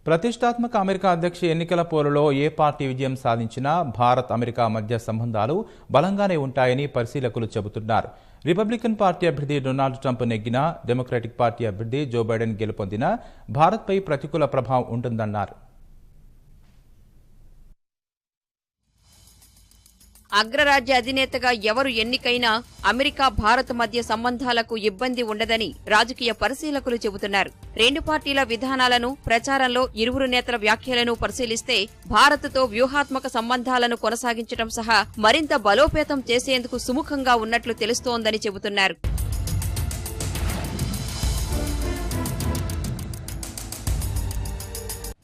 ప్రతిష్టాత్మక అమెరికా అధ్యక్ష ఎన్నికల పోరులో ఏ పార్టీ విజయం సాధించినా భారత్ అమెరికా మధ్య సంబంధాలు బలంగానే ఉంటాయని పరిశీలకులు చెబుతున్నారు. రిపబ్లికన్ పార్టీ అభ్యర్థి డొనాల్డ్ ట్రంప్ నెగ్గినా, డెమోక్రాటిక్ పార్టీ అభ్యర్థి జో బైడెన్ గెలుపొందినా భారత్పై ప్రతికూల ప్రభావం ఉంటుందన్నారు. అగ్రరాజ్య అధినేతగా ఎవరు ఎన్నికైనా అమెరికా భారత్ మధ్య సంబంధాలకు ఇబ్బంది ఉండదని రాజకీయ పరిశీలకులు చెబుతున్నారు. రెండు పార్టీల విధానాలను, ప్రచారంలో ఇరువురు నేతల వ్యాఖ్యలను పరిశీలిస్తే భారత్తో వ్యూహాత్మక సంబంధాలను కొనసాగించడం సహా మరింత బలోపేతం చేసేందుకు సుముఖంగా ఉన్నట్లు తెలుస్తోందని చెబుతున్నారు.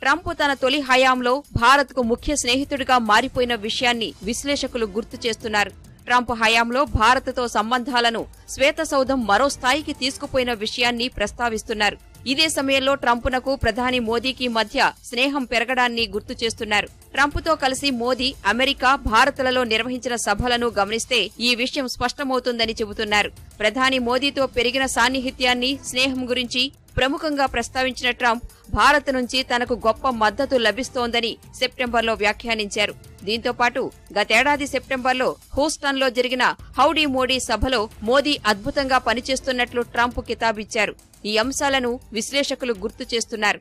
ట్రంప్ తన తొలి హయాంలో భారత్కు ముఖ్య స్నేహితుడిగా మారిపోయిన విషయాన్ని విశ్లేషకులు గుర్తు చేస్తున్నారు. ట్రంప్ హయాంలో భారత్తో సంబంధాలను శ్వేతసౌధం మరో స్థాయికి తీసుకుపోయిన విషయాన్ని ప్రస్తావిస్తున్నారు. ఇదే సమయంలో ట్రంప్నకు ప్రధాని మోదీకి మధ్య స్నేహం పెరగడాన్ని గుర్తు చేస్తున్నారు. ట్రంప్తో కలిసి మోదీ అమెరికా, భారత్లలో నిర్వహించిన సభలను గమనిస్తే ఈ విషయం స్పష్టమవుతుందని చెబుతున్నారు. ప్రధాని మోదీతో పెరిగిన సాన్నిహిత్యాన్ని, స్నేహం గురించి ప్రముఖంగా ప్రస్తావించిన ట్రంప్ భారత్ నుంచి తనకు గొప్ప మద్దతు లభిస్తోందని సెప్టెంబర్లో వ్యాఖ్యానించారు. దీంతో పాటు గతేడాది సెప్టెంబర్లో హూస్టన్లో జరిగిన హౌడీ మోడీ సభలో మోదీ అద్భుతంగా పనిచేస్తున్నట్లు ట్రంప్ కితాబిచ్చారు. ఈ అంశాలను విశ్లేషకులు గుర్తు చేస్తున్నారు.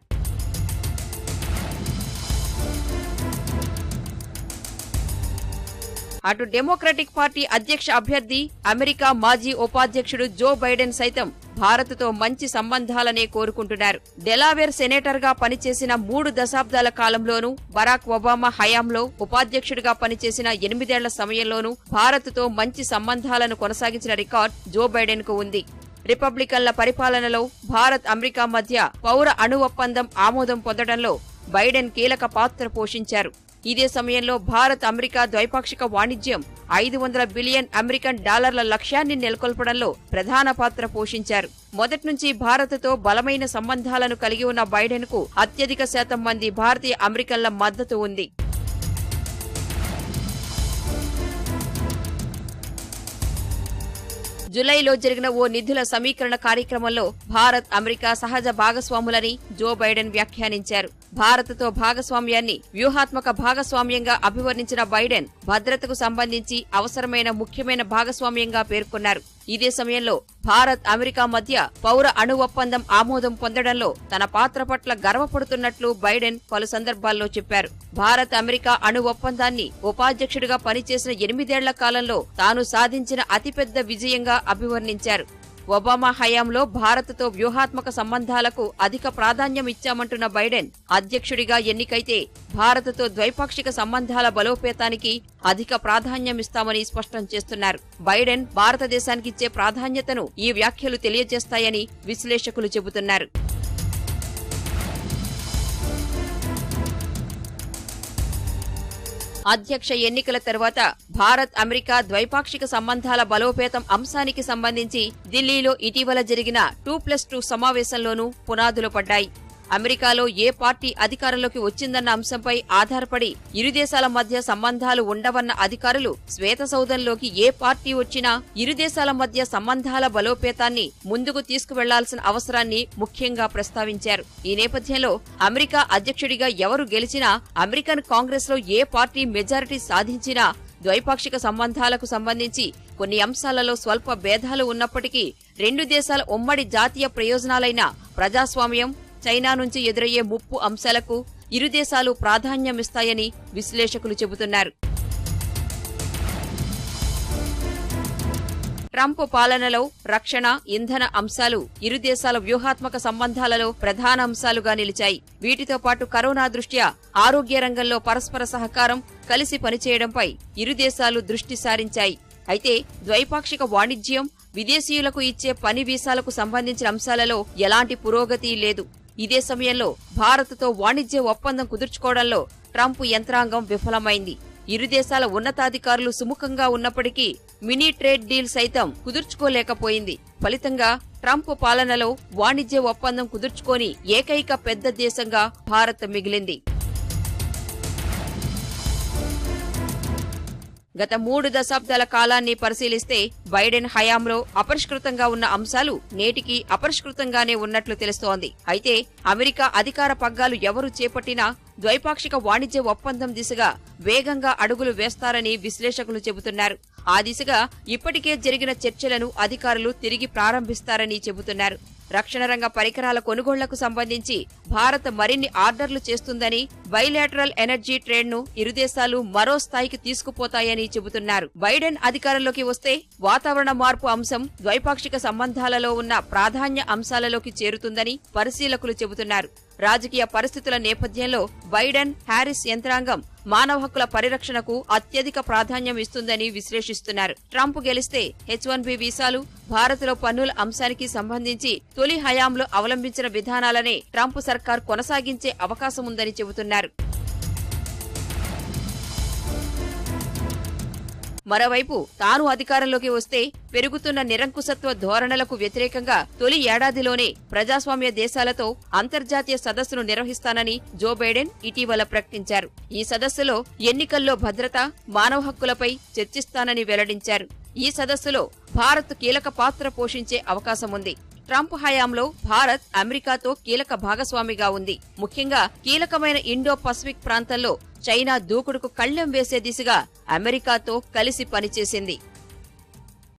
అటు డెమోక్రటిక్ పార్టీ అధ్యక్ష అభ్యర్థి, అమెరికా మాజీ ఉపాధ్యక్షుడు జో బైడెన్ సైతం భారత్తో మంచి సంబంధాలనే కోరుకుంటున్నారు. డెలావేర్ సెనేటర్ గా పనిచేసిన 3 దశాబ్దాల కాలంలోనూ, బరాక్ ఒబామా హయాంలో ఉపాధ్యక్షుడిగా పనిచేసిన 8 ఏళ్ల సమయంలోనూ భారత్తో మంచి సంబంధాలను కొనసాగించిన రికార్డ్ జో బైడెన్ కు ఉంది. రిపబ్లికన్ల పరిపాలనలో భారత్ అమెరికా మధ్య పౌర అణు ఒప్పందం ఆమోదం పొందడంలో బైడెన్ కీలక పాత్ర పోషించారు. ఇదే సమయంలో భారత్ అమెరికా ద్వైపాక్షిక వాణిజ్యం $500 బిలియన్ అమెరికన్ డాలర్ల లక్ష్యాన్ని నెలకొల్పడంలో ప్రధాన పాత్ర పోషించారు. మొదట్నుంచి భారత్తో బలమైన సంబంధాలను కలిగి ఉన్న బైడెన్ కు అత్యధిక శాతం మంది భారతీయ అమెరికన్ల మద్దతు ఉంది. జులైలో జరిగిన ఓ నిధుల సమీకరణ కార్యక్రమంలో భారత్, అమెరికా సహజ భాగస్వాములని జో బైడెన్ వ్యాఖ్యానించారు. భారత్తో భాగస్వామ్యాన్ని వ్యూహాత్మక భాగస్వామ్యంగా అభివర్ణించిన బైడెన్ భద్రతకు సంబంధించి అవసరమైన ముఖ్యమైన భాగస్వామ్యంగా పేర్కొన్నారు. ఇదే సమయంలో భారత్, అమెరికా మధ్య పౌర అణు ఒప్పందం ఆమోదం పొందడంలో తన పాత్ర పట్ల గర్వపడుతున్నట్లు బైడెన్ పలు సందర్భాల్లో చెప్పారు. భారత్, అమెరికా అణు ఒప్పందాన్ని ఉపాధ్యక్షుడిగా పనిచేసిన 8 ఏళ్ల కాలంలో తాను సాధించిన అతిపెద్ద విజయంగా అభివర్ణించారు. ఒబామా హయాంలో భారత్తో వ్యూహాత్మక సంబంధాలకు అధిక ప్రాధాన్యం ఇచ్చామంటున్న బైడెన్ అధ్యక్షుడిగా ఎన్నికైతే భారత్తో ద్వైపాక్షిక సంబంధాల బలోపేతానికి అధిక ప్రాధాన్యమిస్తామని స్పష్టం చేస్తున్నారు. బైడెన్ భారతదేశానికిచ్చే ప్రాధాన్యతను ఈ వ్యాఖ్యలు తెలియజేస్తాయని విశ్లేషకులు చెబుతున్నారు. అధ్యక్ష ఎన్నికల తర్వాత భారత్, అమెరికా ద్వైపాక్షిక సంబంధాల బలోపేతం అంశానికి సంబంధించి ఢిల్లీలో ఇటీవల జరిగిన 2+2 సమావేశంలోనూ పునాదులు పడ్డాయి. అమెరికాలో ఏ పార్టీ అధికారంలోకి వచ్చిందన్న అంశంపై ఆధారపడి ఇరు దేశాల మధ్య సంబంధాలు ఉండవన్న అధికారులు శ్వేతసౌధంలోకి ఏ పార్టీ వచ్చినా ఇరు దేశాల మధ్య సంబంధాల బలోపేతాన్ని ముందుకు తీసుకువెళ్లాల్సిన అవసరాన్ని ముఖ్యంగా ప్రస్తావించారు. ఈ నేపథ్యంలో అమెరికా అధ్యక్షుడిగా ఎవరు గెలిచినా, అమెరికన్ కాంగ్రెస్ లో ఏ పార్టీ మెజారిటీ సాధించినా ద్వైపాక్షిక సంబంధాలకు సంబంధించి కొన్ని అంశాలలో స్వల్ప భేదాలు ఉన్నప్పటికీ రెండు దేశాల ఉమ్మడి జాతీయ ప్రయోజనాలైన ప్రజాస్వామ్యం, చైనా నుంచి ఎదురయ్యే ముప్పు అంశాలకు ఇరు దేశాలు ప్రాధాన్యమిస్తాయని విశ్లేషకులు చెబుతున్నారు. ట్రంప్ పాలనలో రక్షణ, ఇంధన అంశాలు ఇరు దేశాల వ్యూహాత్మక సంబంధాలలో ప్రధాన అంశాలుగా నిలిచాయి. వీటితో పాటు కరోనా దృష్ట్యా ఆరోగ్య రంగంలో పరస్పర సహకారం, కలిసి పనిచేయడంపై ఇరు దేశాలు దృష్టి సారించాయి. అయితే ద్వైపాక్షిక వాణిజ్యం, విదేశీయులకు ఇచ్చే పని వీసాలకు సంబంధించిన అంశాలలో ఎలాంటి పురోగతి లేదు. ఇదే సమయంలో భారత్తో వాణిజ్య ఒప్పందం కుదుర్చుకోవడంలో ట్రంప్ యంత్రాంగం విఫలమైంది. ఇరు దేశాల ఉన్నతాధికారులు సుముఖంగా ఉన్నప్పటికీ మినీ ట్రేడ్ డీల్ సైతం కుదుర్చుకోలేకపోయింది. ఫలితంగా ట్రంప్ పాలనలో వాణిజ్య ఒప్పందం కుదుర్చుకోని ఏకైక పెద్ద దేశంగా భారత్ మిగిలింది. గత 3 దశాబ్దాల కాలాన్ని పరిశీలిస్తే బైడెన్ హయాంలో అపరిష్కృతంగా ఉన్న అంశాలు నేటికి అపరిష్కృతంగానే ఉన్నట్లు తెలుస్తోంది. అయితే అమెరికా అధికార పగ్గాలు ఎవరు చేపట్టినా ద్వైపాక్షిక వాణిజ్య ఒప్పందం దిశగా వేగంగా అడుగులు వేస్తారని విశ్లేషకులు చెబుతున్నారు. ఆ దిశగా ఇప్పటికే జరిగిన చర్చలను అధికారులు తిరిగి ప్రారంభిస్తారని చెబుతున్నారు. రక్షణ రంగ పరికరాల కొనుగోళ్లకు సంబంధించి భారత్ మరిన్ని ఆర్డర్లు చేస్తుందని, బైలాటరల్ ఎనర్జీ ట్రేడ్ ను ఇరు దేశాలు మరో స్థాయికి తీసుకుపోతాయని చెబుతున్నారు. బైడెన్ అధికారంలోకి వస్తే వాతావరణ మార్పు అంశం ద్వైపాక్షిక సంబంధాలలో ఉన్న ప్రాధాన్య అంశాలలోకి చేరుతుందని పరిశీలకులు చెబుతున్నారు. రాజకీయ పరిస్థితుల నేపథ్యంలో బైడెన్, హ్యారిస్ యంత్రాంగం మానవ హక్కుల పరిరక్షణకు అత్యధిక ప్రాధాన్యం ఇస్తుందని విశ్లేషిస్తున్నారు. ట్రంప్ గెలిస్తే H-1B వీసాలు, భారత్లో పన్నుల అంశానికి సంబంధించి తొలి హయాంలో అవలంబించిన విధానాలనే ట్రంప్ సర్కార్ కొనసాగించే అవకాశం ఉందని చెబుతున్నారు. మరోవైపు తాను అధికారంలోకి వస్తే పెరుగుతున్న నిరంకుశత్వ ధోరణులకు వ్యతిరేకంగా తొలి ఏడాదిలోనే ప్రజాస్వామ్య దేశాలతో అంతర్జాతీయ సదస్సును నిర్వహిస్తానని జో బైడెన్ ఇటీవల ప్రకటించారు. ఈ సదస్సులో ఎన్నికల్లో భద్రత, మానవ హక్కులపై చర్చిస్తానని వెల్లడించారు. ఈ సదస్సులో భారత్ కీలక పాత్ర పోషించే అవకాశం ఉంది. ట్రంప్ హయాంలో భారత్ అమెరికాతో కీలక భాగస్వామిగా ఉంది. ముఖ్యంగా కీలకమైన ఇండో పసిఫిక్ ప్రాంతంలో చైనా దూకుడుకు కళ్లెం వేసే దిశగా అమెరికాతో కలిసి పనిచేసింది.